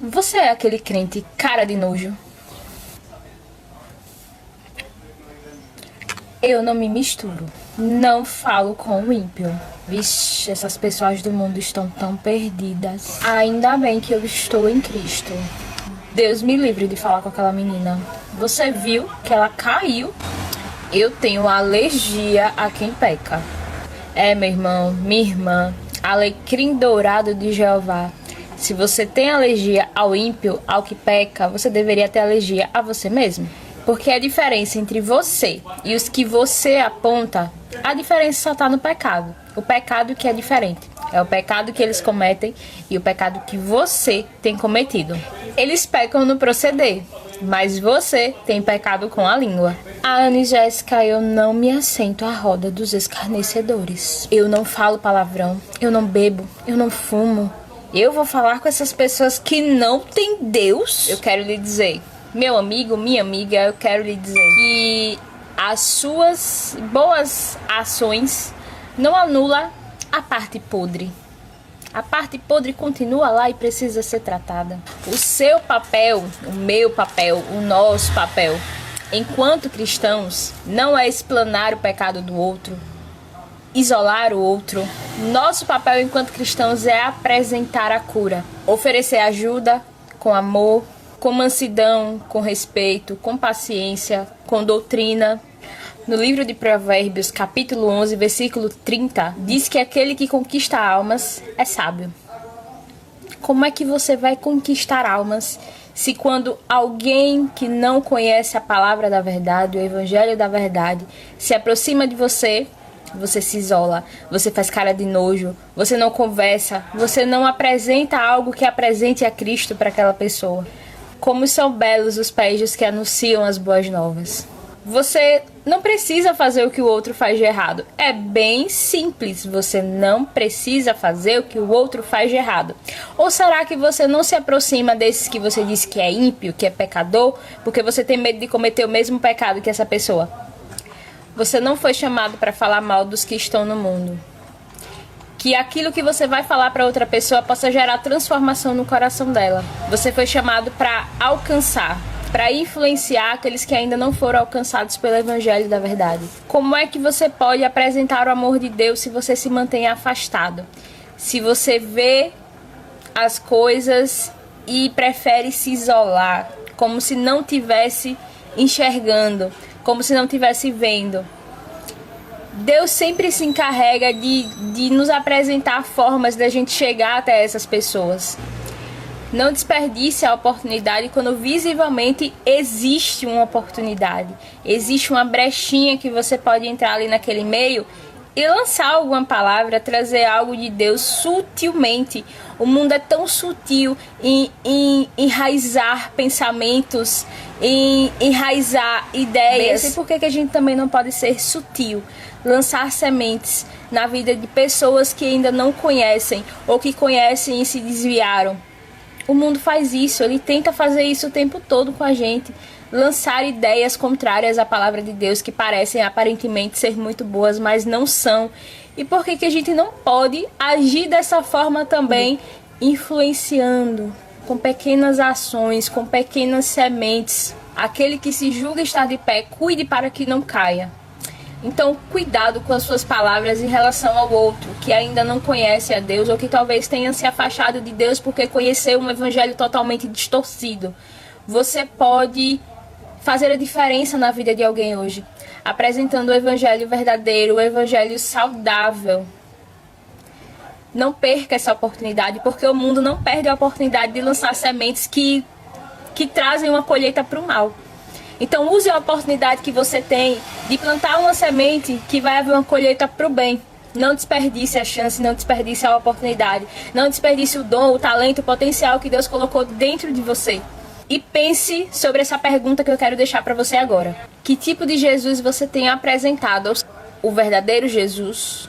Você é aquele crente cara de nojo? Eu não me misturo. Não falo com o ímpio. Vixe, essas pessoas do mundo estão tão perdidas. Ainda bem que eu estou em Cristo. Deus me livre de falar com aquela menina. Você viu que ela caiu? Eu tenho alergia a quem peca. Meu irmão, minha irmã, alecrim dourado de Jeová. Se você tem alergia ao ímpio, ao que peca, você deveria ter alergia a você mesmo. Porque a diferença entre você e os que você aponta, a diferença só está no pecado. O pecado que é diferente. É o pecado que eles cometem e o pecado que você tem cometido. Eles pecam no proceder, mas você tem pecado com a língua. Ana e Jéssica, eu não me assento à roda dos escarnecedores. Eu não falo palavrão, eu não bebo, eu não fumo. Eu vou falar com essas pessoas que não têm Deus. Eu quero lhe dizer, meu amigo, minha amiga, eu quero lhe dizer que as suas boas ações não anula a parte podre. A parte podre continua lá e precisa ser tratada. O seu papel, o meu papel, o nosso papel, enquanto cristãos, não é explanar o pecado do outro, isolar o outro. Nosso papel enquanto cristãos é apresentar a cura, oferecer ajuda com amor, com mansidão, com respeito, com paciência, com doutrina. No livro de Provérbios, capítulo 11, versículo 30, diz que aquele que conquista almas é sábio. Como é que você vai conquistar almas se quando alguém que não conhece a palavra da verdade, o evangelho da verdade, se aproxima de você, você se isola, você faz cara de nojo, você não conversa, você não apresenta algo que apresente a Cristo para aquela pessoa? Como são belos os pés dos que anunciam as boas novas. Você não precisa fazer o que o outro faz de errado. É bem simples. Você não precisa fazer o que o outro faz de errado. Ou será que você não se aproxima desses que você disse que é ímpio, que é pecador, porque você tem medo de cometer o mesmo pecado que essa pessoa? Você não foi chamado para falar mal dos que estão no mundo. Que aquilo que você vai falar para outra pessoa possa gerar transformação no coração dela. Você foi chamado para alcançar, para influenciar aqueles que ainda não foram alcançados pelo evangelho da verdade. Como é que você pode apresentar o amor de Deus se você se mantém afastado? Se você vê as coisas e prefere se isolar, como se não tivesse enxergando, como se não tivesse vendo. Deus sempre se encarrega de nos apresentar formas da gente chegar até essas pessoas. Não desperdice a oportunidade quando visivelmente existe uma oportunidade. Existe uma brechinha que você pode entrar ali naquele meio e lançar alguma palavra, trazer algo de Deus sutilmente. O mundo é tão sutil em enraizar pensamentos, em enraizar ideias. E por que a gente também não pode ser sutil? Lançar sementes na vida de pessoas que ainda não conhecem ou que conhecem e se desviaram. O mundo faz isso, ele tenta fazer isso o tempo todo com a gente. Lançar ideias contrárias à palavra de Deus que parecem aparentemente ser muito boas, mas não são. E por que a gente não pode agir dessa forma também, influenciando com pequenas ações, com pequenas sementes? Aquele que se julga estar de pé, cuide para que não caia. Então, cuidado com as suas palavras em relação ao outro, que ainda não conhece a Deus, ou que talvez tenha se afastado de Deus porque conheceu um evangelho totalmente distorcido. Você pode fazer a diferença na vida de alguém hoje, apresentando o evangelho verdadeiro, o evangelho saudável. Não perca essa oportunidade, porque o mundo não perde a oportunidade de lançar sementes que trazem uma colheita para o mal. Então use a oportunidade que você tem de plantar uma semente que vai haver uma colheita para o bem. Não desperdice a chance, não desperdice a oportunidade. Não desperdice o dom, o talento, o potencial que Deus colocou dentro de você. E pense sobre essa pergunta que eu quero deixar para você agora. Que tipo de Jesus você tem apresentado? O verdadeiro Jesus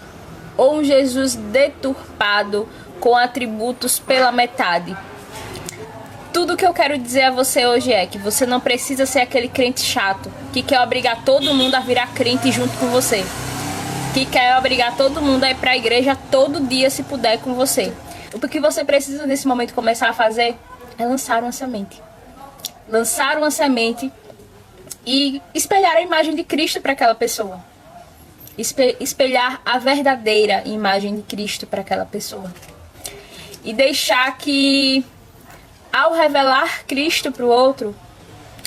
ou um Jesus deturpado com atributos pela metade? Tudo que eu quero dizer a você hoje é que você não precisa ser aquele crente chato que quer obrigar todo mundo a virar crente junto com você, que quer obrigar todo mundo a ir para a igreja todo dia se puder com você. O que você precisa nesse momento começar a fazer É lançar uma semente. Lançar uma semente e espelhar a imagem de Cristo para aquela pessoa. Espelhar a verdadeira imagem de Cristo para aquela pessoa. E deixar que, ao revelar Cristo para o outro,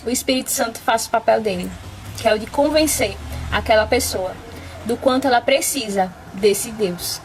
o Espírito Santo faça o papel dele, que é o de convencer aquela pessoa do quanto ela precisa desse Deus.